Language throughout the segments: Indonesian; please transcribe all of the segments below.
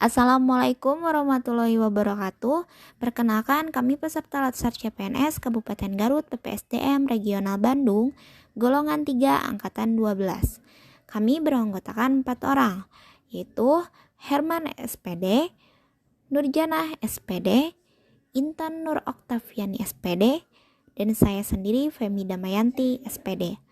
Assalamualaikum warahmatullahi wabarakatuh. Perkenalkan, kami peserta Latsar CPNS Kabupaten Garut PPSDM Regional Bandung, golongan 3 angkatan 12. Kami beranggotakan 4 orang, yaitu Herman SPD, Nurjanah SPD, Intan Nur Oktaviani SPD, dan saya sendiri Femi Damayanti SPD.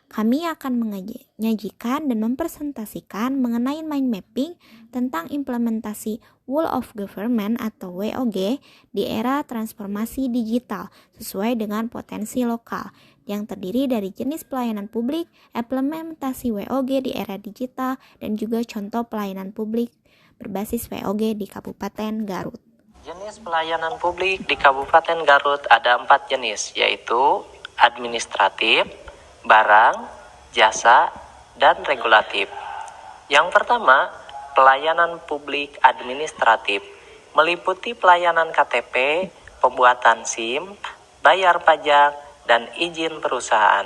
Kami akan menyajikan dan mempresentasikan mengenai mind mapping tentang implementasi Whole of Government atau WOG di era transformasi digital sesuai dengan potensi lokal yang terdiri dari jenis pelayanan publik, implementasi WOG di era digital, dan juga contoh pelayanan publik berbasis WOG di Kabupaten Garut. Jenis pelayanan publik di Kabupaten Garut ada 4 jenis, yaitu administratif, barang, jasa, dan regulatif. Yang pertama, pelayanan publik administratif meliputi pelayanan KTP, pembuatan SIM, bayar pajak, dan izin perusahaan.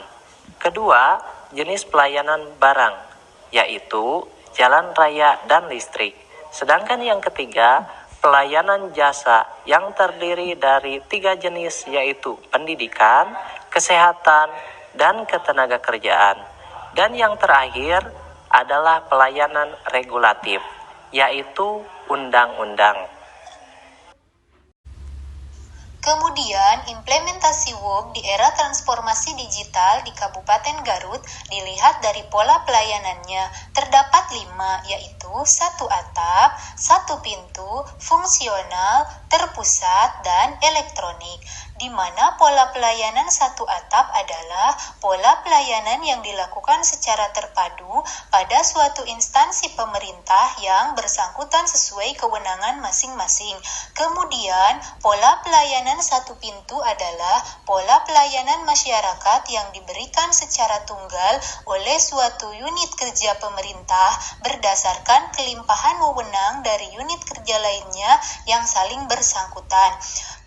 Kedua, jenis pelayanan barang, yaitu jalan raya dan listrik. Sedangkan yang ketiga, pelayanan jasa yang terdiri dari 3 jenis, yaitu pendidikan, kesehatan, dan ketenagakerjaan. Dan yang terakhir adalah pelayanan regulatif, yaitu undang-undang. Kemudian, implementasi WOG di era transformasi digital di Kabupaten Garut dilihat dari pola pelayanannya. Terdapat 5, yaitu 1 atap, 1 pintu, fungsional, terpusat, dan elektronik. Di mana pola pelayanan 1 atap adalah pola pelayanan yang dilakukan secara terpadu pada suatu instansi pemerintah yang bersangkutan sesuai kewenangan masing-masing. Kemudian, pola pelayanan 1 pintu adalah pola pelayanan masyarakat yang diberikan secara tunggal oleh suatu unit kerja pemerintah berdasarkan kelimpahan wewenang dari unit kerja lainnya yang saling bersangkutan.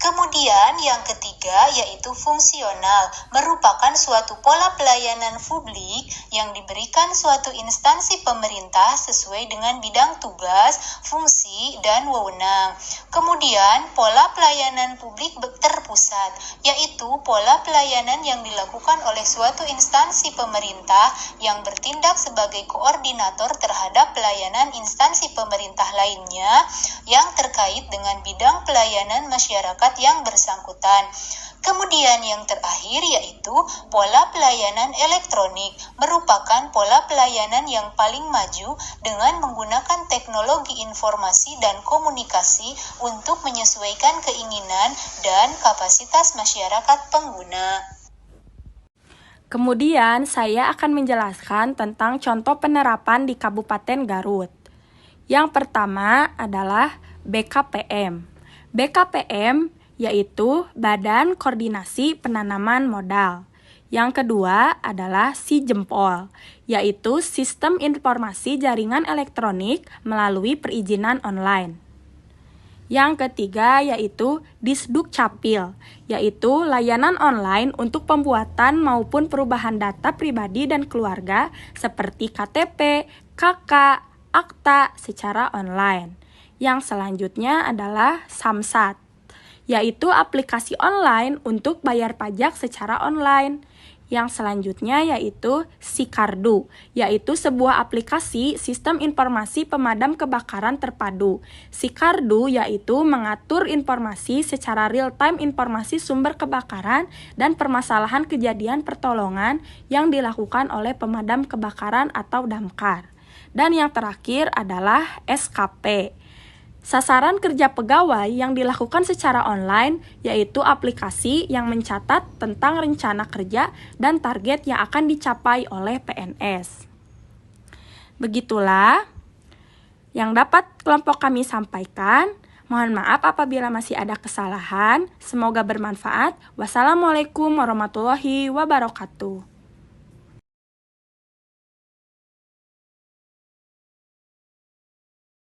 Kemudian yang ketiga yaitu fungsional, merupakan suatu pola pelayanan publik yang diberikan suatu instansi pemerintah sesuai dengan bidang tugas, fungsi, dan wewenang. Kemudian pola pelayanan publik terpusat, yaitu pola pelayanan yang dilakukan oleh suatu instansi pemerintah yang bertindak sebagai koordinator terhadap pelayanan instansi pemerintah lainnya yang terkait dengan bidang pelayanan masyarakat yang bersangkutan. Kemudian yang terakhir yaitu pola pelayanan elektronik, merupakan pola pelayanan yang paling maju dengan menggunakan teknologi informasi dan komunikasi untuk menyesuaikan keinginan dan kapasitas masyarakat pengguna. Kemudian saya akan menjelaskan tentang contoh penerapan di Kabupaten Garut. Yang pertama adalah BKPM. BKPM yaitu Badan Koordinasi Penanaman Modal. Yang kedua adalah SIJempol, yaitu Sistem Informasi Jaringan Elektronik melalui perizinan online. Yang ketiga yaitu Disdukcapil, yaitu layanan online untuk pembuatan maupun perubahan data pribadi dan keluarga seperti KTP, KK, akta secara online. Yang selanjutnya adalah Samsat, yaitu aplikasi online untuk bayar pajak secara online. Yang selanjutnya yaitu Sikardu, yaitu sebuah aplikasi sistem informasi pemadam kebakaran terpadu. Sikardu yaitu mengatur informasi secara real-time informasi sumber kebakaran dan permasalahan kejadian pertolongan yang dilakukan oleh pemadam kebakaran atau damkar. Dan yang terakhir adalah SKP. Sasaran kerja pegawai yang dilakukan secara online, yaitu aplikasi yang mencatat tentang rencana kerja dan target yang akan dicapai oleh PNS. Begitulah yang dapat kelompok kami sampaikan. Mohon maaf apabila masih ada kesalahan. Semoga bermanfaat. Wassalamualaikum warahmatullahi wabarakatuh.